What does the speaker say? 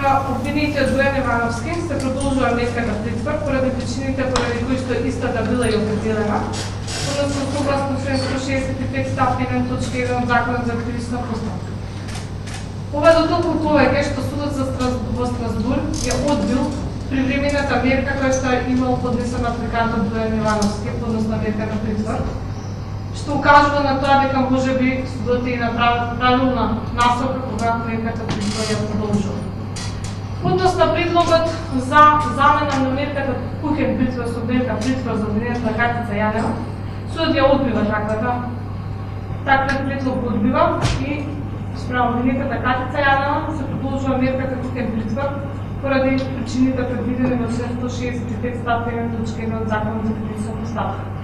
обвинетиот Бојан Ивановски се продолжува мерката притвор поради причините поради кои што истата била и определена, односно согласно член 165 став 1 точка 1 од Законот за кривична постапка. Ова до толку повеќе што судот во Страсбург ја одбил привремената мерка која што имал поднесена апlikантот Бојан Ивановски, односно мерка на притвор, што укажува на тоа дека можеби судот е направил правилна насока кога мерката притвор ја продолжува. Односно предлогот за замена на мерката куќен притвор со мерка притвор за обвинетата Катица Јанева, судот ја одбива таквиот предлог го одбива и спрема обвинетата Катица Јанева се продолжува мерката куќен притвор поради причините предвидени во член 165 став 1 точка 1 од Законот за кривична постапка.